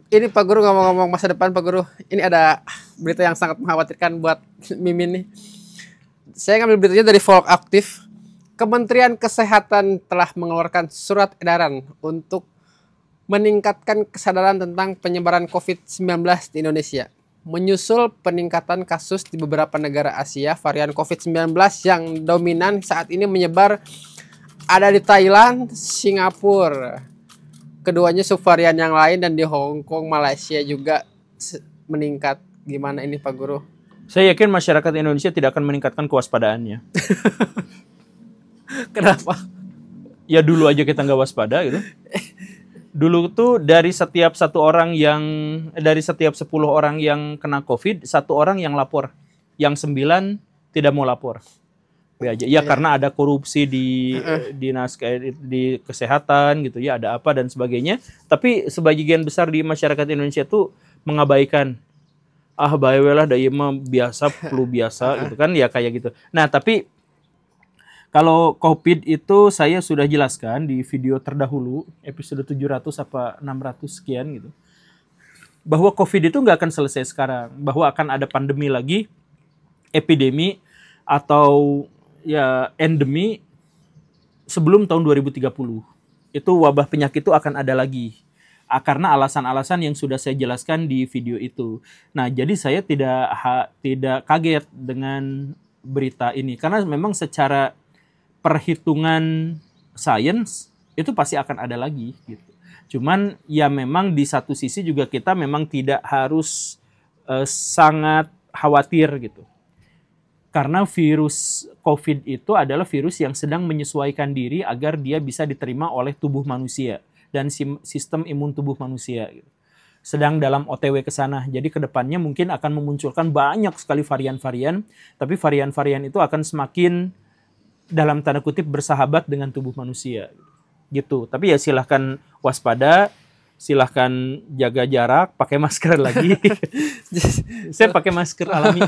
Ini Pak Guru ngomong-ngomong masa depan Pak Guru, ini ada berita yang sangat mengkhawatirkan buat Mimin nih. Saya ngambil beritanya dari Volk Aktif. Kementerian Kesehatan telah mengeluarkan surat edaran untuk meningkatkan kesadaran tentang penyebaran COVID-19 di Indonesia. Menyusul peningkatan kasus di beberapa negara Asia, varian COVID-19 yang dominan saat ini menyebar ada di Thailand, Singapura. Keduanya subvarian yang lain, dan di Hong Kong, Malaysia juga meningkat. Gimana ini Pak Guru? Saya yakin masyarakat Indonesia tidak akan meningkatkan kewaspadaannya. Kenapa? Ya dulu aja kita nggak waspada gitu. Dulu tuh dari setiap 10 orang yang kena COVID, 1 orang yang lapor, yang 9 tidak mau lapor. Aja. Ya karena ada korupsi di dinas di kesehatan gitu ya, ada apa dan sebagainya. Tapi sebagian besar di masyarakat Indonesia tuh mengabaikan. Baiklah da ieu mah biasa, flu biasa gitu kan ya kayak gitu. Nah, tapi kalau COVID itu saya sudah jelaskan di video terdahulu, episode 700 apa 600 sekian gitu. Bahwa COVID itu nggak akan selesai sekarang, bahwa akan ada pandemi lagi, epidemi atau ya endemi sebelum tahun 2030. Itu wabah penyakit itu akan ada lagi. Karena alasan-alasan yang sudah saya jelaskan di video itu. Nah, jadi saya tidak kaget dengan berita ini karena memang secara perhitungan sains itu pasti akan ada lagi gitu. Cuman ya memang di satu sisi juga kita memang tidak harus sangat khawatir gitu. Karena virus COVID itu adalah virus yang sedang menyesuaikan diri agar dia bisa diterima oleh tubuh manusia dan sistem imun tubuh manusia gitu. Sedang dalam OTW ke sana. Jadi kedepannya mungkin akan memunculkan banyak sekali varian-varian, tapi varian-varian itu akan semakin dalam tanda kutip bersahabat dengan tubuh manusia gitu. Tapi ya silahkan waspada, silahkan jaga jarak, pakai masker lagi. Saya pakai masker alami.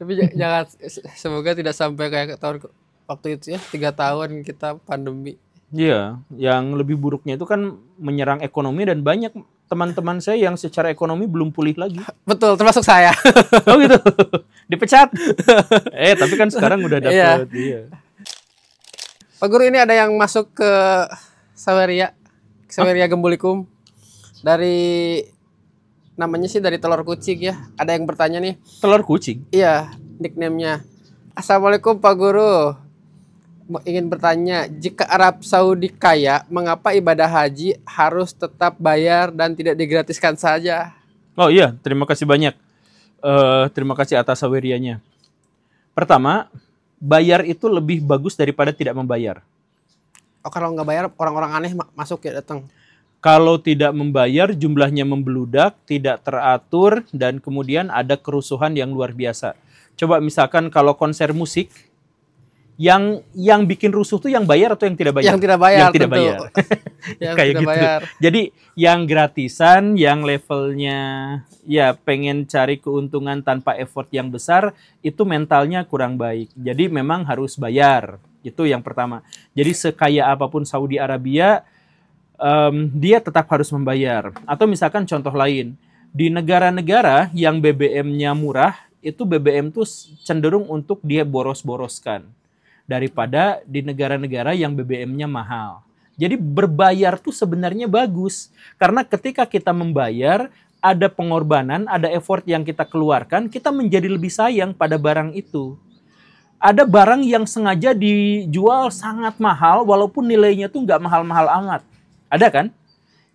Tapi jangan, semoga tidak sampai kayak tahun waktu itu ya, 3 tahun kita pandemi. Iya, yang lebih buruknya itu kan menyerang ekonomi dan banyak teman-teman saya yang secara ekonomi belum pulih lagi. Betul, termasuk saya. Oh gitu, dipecat. Tapi kan sekarang udah dapet. Iya. Pak Guru, ini ada yang masuk ke Saweria Gembulikum. Dari namanya sih dari telur kucing ya. Ada yang bertanya nih. Telur kucing? Iya, nickname-nya. Assalamualaikum Pak Guru. Ingin bertanya, jika Arab Saudi kaya, mengapa ibadah haji harus tetap bayar dan tidak digratiskan saja? Oh iya, terima kasih banyak. Terima kasih atas sawerianya. Pertama, bayar itu lebih bagus daripada tidak membayar. Oh, kalau nggak bayar, orang-orang aneh masuk ya datang. Kalau tidak membayar, jumlahnya membeludak, tidak teratur, dan kemudian ada kerusuhan yang luar biasa. Coba misalkan kalau konser musik, yang bikin rusuh tuh yang bayar atau yang tidak bayar? Yang tidak bayar. Yang tidak bayar. Yang kayak tidak gitu. Bayar. Jadi yang gratisan, yang levelnya ya pengen cari keuntungan tanpa effort yang besar, itu mentalnya kurang baik. Jadi memang harus bayar. Itu yang pertama. Jadi sekaya apapun Saudi Arabia, dia tetap harus membayar. Atau misalkan contoh lain, di negara-negara yang BBM-nya murah, itu BBM tuh cenderung untuk dia boros-boroskan daripada di negara-negara yang BBM-nya mahal. Jadi berbayar tuh sebenarnya bagus. Karena ketika kita membayar, ada pengorbanan, ada effort yang kita keluarkan, kita menjadi lebih sayang pada barang itu. Ada barang yang sengaja dijual sangat mahal, walaupun nilainya tuh nggak mahal-mahal amat. Ada kan?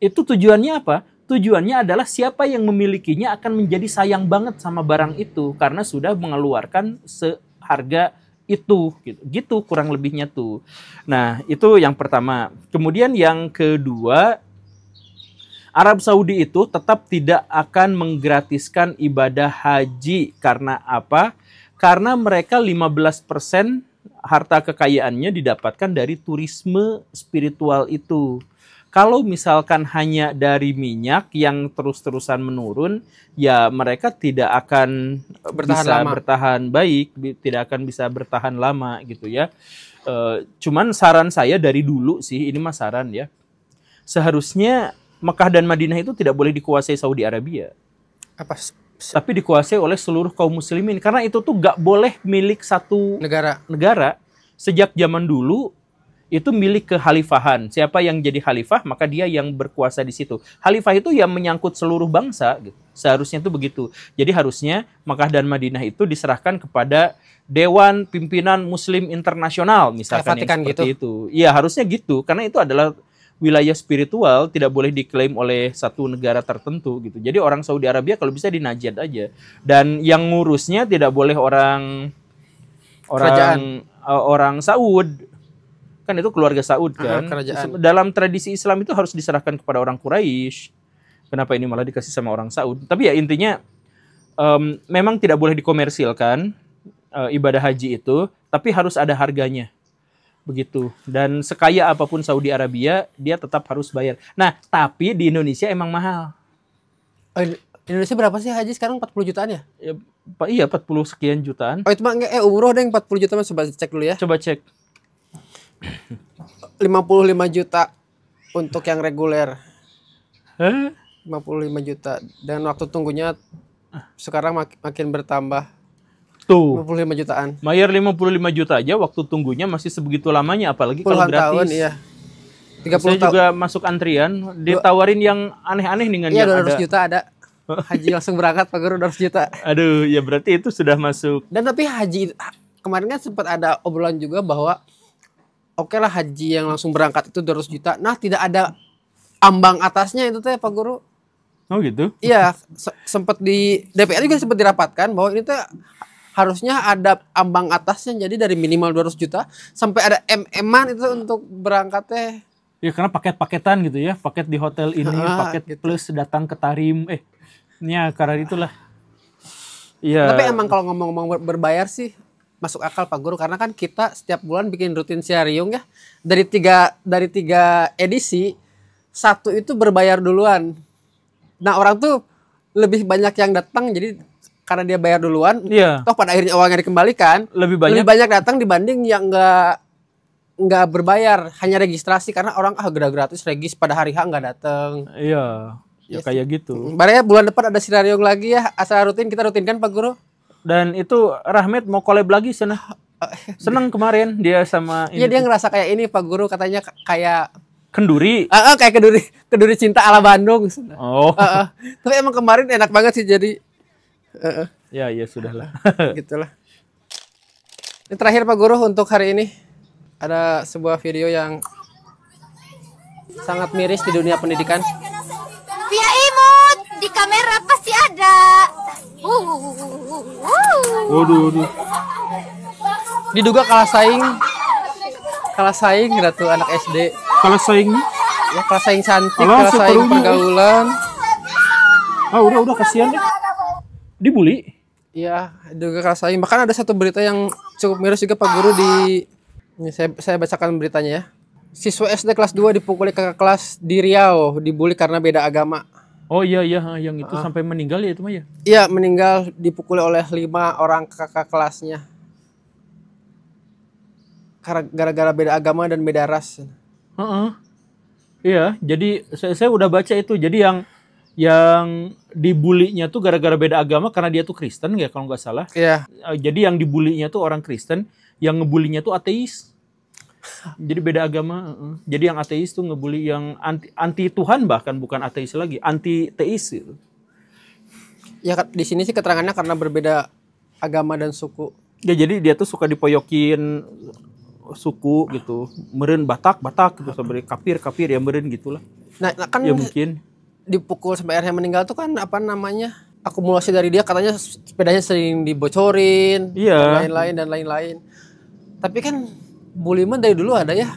Itu tujuannya apa? Tujuannya adalah siapa yang memilikinya akan menjadi sayang banget sama barang itu, karena sudah mengeluarkan seharga itu gitu kurang lebihnya tuh. Nah, itu yang pertama. Kemudian yang kedua, Arab Saudi itu tetap tidak akan menggratiskan ibadah haji. Karena apa? Karena mereka 15% harta kekayaannya didapatkan dari turisme spiritual itu. Kalau misalkan hanya dari minyak yang terus-terusan menurun, ya mereka tidak akan bertahan baik, tidak akan bisa bertahan lama gitu ya. Cuman saran saya dari dulu sih, ini mah saran ya. Seharusnya Mekah dan Madinah itu tidak boleh dikuasai Saudi Arabia, Apa tapi dikuasai oleh seluruh kaum muslimin. Karena itu tuh gak boleh milik satu negara? negara. Sejak zaman dulu itu milik kekhalifahan. Siapa yang jadi khalifah, maka dia yang berkuasa di situ. Khalifah itu yang menyangkut seluruh bangsa, gitu. Seharusnya itu begitu. Jadi harusnya Makkah dan Madinah itu diserahkan kepada Dewan Pimpinan Muslim Internasional, misalkan, yang Vatikan seperti gitu? itu. Iya, harusnya gitu. Karena itu adalah wilayah spiritual, tidak boleh diklaim oleh satu negara tertentu, gitu. Jadi orang Saudi Arabia kalau bisa dinajat aja. Dan yang ngurusnya tidak boleh orang Saud. Kan itu keluarga Saud kan. Kerajaan. Dalam tradisi Islam itu harus diserahkan kepada orang Quraisy. Kenapa ini malah dikasih sama orang Saud? Tapi ya intinya memang tidak boleh dikomersilkan ibadah haji itu, tapi harus ada harganya. Begitu. Dan sekaya apapun Saudi Arabia, dia tetap harus bayar. Nah, tapi di Indonesia emang mahal. Indonesia berapa sih haji sekarang? 40 jutaan ya? Iya, 40 sekian jutaan. Oh itu mah umroh deh yang 40 juta, coba cek dulu ya. Coba cek. 55 juta untuk yang reguler. 55 juta. Dan waktu tunggunya sekarang makin bertambah. Tuh. 55 jutaan. Bayar 55 juta aja, waktu tunggunya masih sebegitu lamanya, apalagi kalau Puluhan gratis. tahun, iya. 30 Saya juga masuk antrian, ditawarin yang aneh-aneh dengan iya, yang 200 ada. juta ada. Haji langsung berangkat Pak Guru 200 juta. Aduh, ya berarti itu sudah masuk. Dan tapi haji kemarin kan sempat ada obrolan juga bahwa oke lah haji yang langsung berangkat itu 200 juta. Nah, tidak ada ambang atasnya itu teh Pak Guru. Oh gitu? Iya, sempat di DPR juga sempat dirapatkan bahwa ini teh harusnya ada ambang atasnya, jadi dari minimal 200 juta sampai ada MM-an itu untuk berangkat teh. Ya karena paket-paketan gitu ya, paket di hotel ini, paket gitu. plus datang ke Tarim, ya karena itulah. Iya. Tapi emang kalau ngomong-ngomong berbayar sih masuk akal Pak Guru, karena kan kita setiap bulan bikin rutin siariung ya. Dari tiga edisi, satu itu berbayar duluan. Nah, orang tuh lebih banyak yang datang, jadi karena dia bayar duluan, iya. Toh pada akhirnya uangnya dikembalikan, Lebih banyak datang dibanding yang nggak berbayar, hanya registrasi, karena orang gratis regis pada hari H nggak datang. Iya, ya kayak gitu. Barangnya bulan depan ada siariung lagi ya, asal rutin kita rutinkan Pak Guru. Dan itu Rahmat mau collab lagi sana. Seneng kemarin dia sama Iya, dia ngerasa kayak ini Pak Guru, katanya kayak Kenduri. kayak keduri cinta ala Bandung. Oh. Tapi emang kemarin enak banget sih jadi. Ya sudahlah. Gitulah. Ini terakhir Pak Guru untuk hari ini. Ada sebuah video yang sangat miris di dunia pendidikan. Pia imut di kamera pasti ada. Waduh. Diduga kalah saing gitu anak SD. Kalau saingnya? Ya kalah saing cantik, Alah, kalah saing separuhnya. pergaulan. Udah kasihan deh. Dibully. Iya, diduga kalah saing. Bahkan ada satu berita yang cukup miris juga Pak Guru di ini saya bacakan beritanya ya. Siswa SD kelas 2 dipukuli kakak kelas di Riau, dibully karena beda agama. Oh iya, yang itu sampai meninggal ya itu mah ya. Iya, meninggal dipukuli oleh 5 orang kakak kelasnya. Karena gara-gara beda agama dan beda ras. Iya, jadi saya udah baca itu. Jadi yang dibulinya tuh gara-gara beda agama karena dia tuh Kristen ya kalau nggak salah. Iya. Jadi yang dibulinya tuh orang Kristen, yang ngebulinya tuh ateis. Jadi beda agama. Jadi yang ateis tuh ngebully yang anti Tuhan, bahkan bukan ateis lagi, anti teis gitu. Ya di sini sih keterangannya karena berbeda agama dan suku. Ya jadi dia tuh suka dipoyokin suku gitu, meren Batak gitu, sampai kafir ya meren gitulah. Nah kan ya mungkin dipukul sampai akhirnya meninggal tuh kan apa namanya, akumulasi dari dia, katanya sepedanya sering dibocorin, iya, dan lain-lain. Tapi kan bully mah dari dulu ada ya.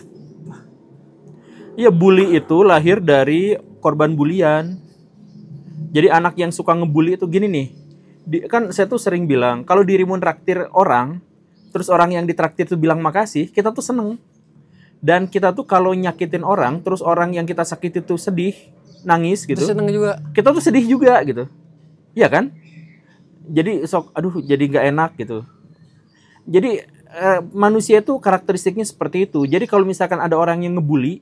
Iya, bully itu lahir dari korban bulian. Jadi anak yang suka ngebully itu gini nih. Kan saya tuh sering bilang, kalau dirimu traktir orang, terus orang yang ditraktir tuh bilang makasih, kita tuh seneng. Dan kita tuh kalau nyakitin orang, terus orang yang kita sakiti tuh sedih, nangis gitu. Seneng juga. Kita tuh sedih juga gitu. Iya kan? Jadi jadi nggak enak gitu. Jadi manusia itu karakteristiknya seperti itu. Jadi kalau misalkan ada orang yang ngebully,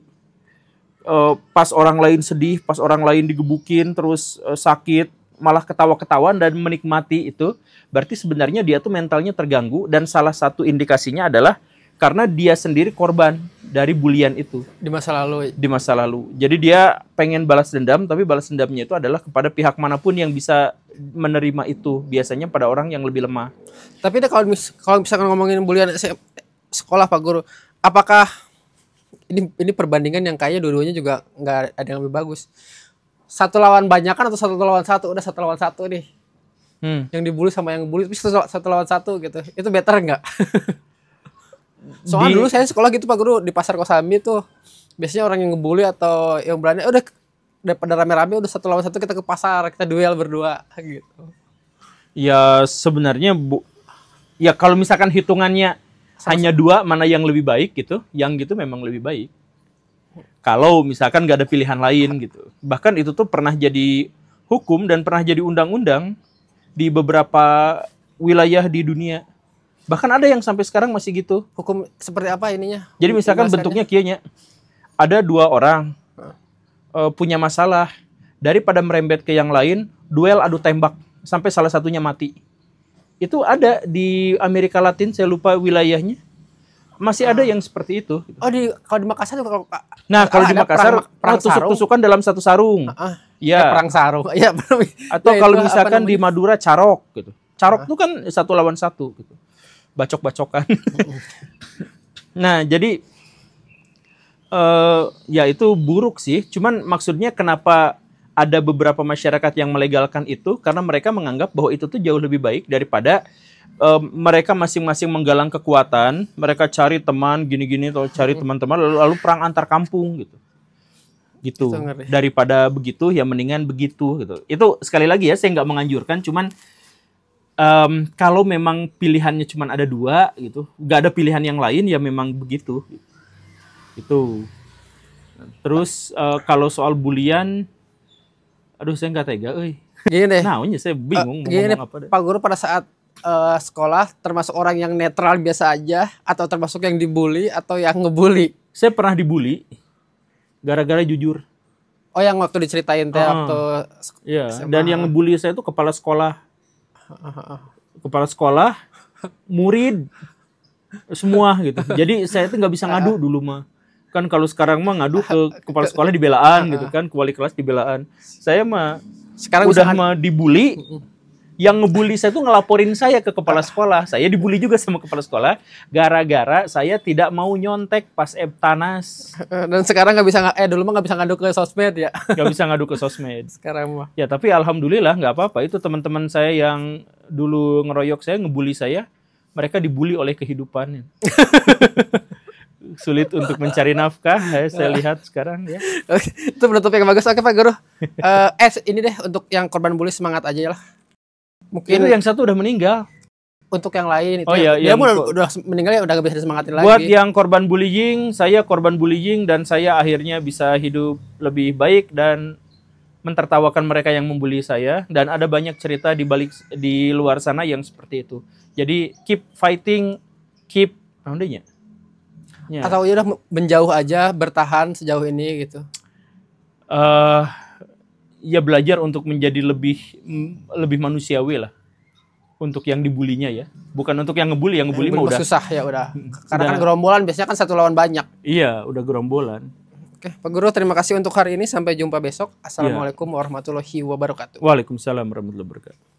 pas orang lain sedih, pas orang lain digebukin, terus sakit, malah ketawa-ketawa dan menikmati itu, berarti sebenarnya dia tuh mentalnya terganggu, dan salah satu indikasinya adalah karena dia sendiri korban dari bulian itu Di masa lalu. di masa lalu. Jadi dia pengen balas dendam, tapi balas dendamnya itu adalah kepada pihak manapun yang bisa menerima itu, biasanya pada orang yang lebih lemah. Tapi deh kalau misalkan ngomongin bulian sekolah Pak Guru, apakah ini perbandingan yang kayaknya dua-duanya juga nggak ada yang lebih bagus. Satu lawan banyakan atau satu lawan satu? Udah satu lawan satu nih. Yang dibully sama yang bully, tapi satu lawan satu gitu. Itu better nggak? Soalnya dulu saya sekolah gitu Pak Guru, di Pasar Kosambi tuh biasanya orang yang ngebully atau yang berani udah daripada rame-rame udah satu lawan satu kita ke pasar, kita duel berdua gitu. Ya sebenarnya ya kalau misalkan hitungannya hanya dua, mana yang lebih baik gitu, yang gitu memang lebih baik. Kalau misalkan nggak ada pilihan lain gitu. Bahkan itu tuh pernah jadi hukum dan pernah jadi undang-undang di beberapa wilayah di dunia. Bahkan ada yang sampai sekarang masih gitu. Hukum seperti apa ininya? Jadi misalkan bentuknya kianya, ada dua orang punya masalah, daripada merembet ke yang lain, duel adu tembak sampai salah satunya mati. Itu ada di Amerika Latin, saya lupa wilayahnya. Masih ada yang seperti itu. Oh, kalau di Makassar kalau Kalau di Makassar tusuk-tusukan dalam satu sarung. Ya. Perang sarung. Ya, atau kalau misalkan di Madura carok gitu. Carok itu kan satu lawan satu gitu. Bacok-bacokan. Nah, jadi ya itu buruk sih. Cuman maksudnya kenapa ada beberapa masyarakat yang melegalkan itu, karena mereka menganggap bahwa itu tuh jauh lebih baik daripada mereka masing-masing menggalang kekuatan, mereka cari teman gini-gini atau cari teman-teman lalu perang antar kampung gitu. Gitu. Daripada begitu ya mendingan begitu gitu. Itu sekali lagi ya, saya nggak menganjurkan, cuman kalau memang pilihannya cuma ada dua gitu, nggak ada pilihan yang lain ya memang begitu. Itu. Terus kalau soal bulian, aduh saya nggak tega, Gini deh. Nah, saya bingung mau gini ngomong apa deh. Pak Guru pada saat sekolah termasuk orang yang netral biasa aja atau termasuk yang dibully atau yang ngebully? Saya pernah dibully gara-gara jujur. Oh, yang waktu diceritain teh waktu Iya, dan yang ngebully saya itu kepala sekolah. Kepala sekolah, murid, semua gitu. Jadi saya itu nggak bisa ngadu dulu mah. Kan kalau sekarang mah ngadu ke kepala sekolah dibelaan gitu kan, ke wali kelas dibelaan. Saya mah sekarang udah mah dibully. Yang ngebully saya tuh ngelaporin saya ke kepala sekolah. Saya dibully juga sama kepala sekolah gara-gara saya tidak mau nyontek pas Eptanas. Dan sekarang dulu mah nggak bisa ngadu ke sosmed ya. Nggak bisa ngadu ke sosmed. Sekarang mah. Ya tapi alhamdulillah nggak apa-apa. Itu teman-teman saya yang dulu ngeroyok saya, ngebully saya, mereka dibully oleh kehidupan. Sulit untuk mencari nafkah, saya lihat sekarang ya. Itu penutup yang bagus. Oke Pak Guru. Ini deh untuk yang korban bully semangat aja lah. Mungkin itu yang satu udah meninggal. Untuk yang lain itu. Dia udah meninggal ya udah gak bisa disemangatin lagi. Buat yang korban bullying, saya korban bullying dan saya akhirnya bisa hidup lebih baik dan mentertawakan mereka yang membuli saya, dan ada banyak cerita di luar sana yang seperti itu. Jadi keep fighting, keep ya. Atau ya udah menjauh aja, bertahan sejauh ini gitu. Ya belajar untuk menjadi lebih manusiawi lah untuk yang dibulinya ya, bukan untuk yang ngebully mah udah susah ya udah. Karena kan gerombolan biasanya kan satu lawan banyak. Iya, udah gerombolan. Oke, Pak Guru terima kasih untuk hari ini, sampai jumpa besok. Assalamualaikum warahmatullahi wabarakatuh. Waalaikumsalam warahmatullahi wabarakatuh.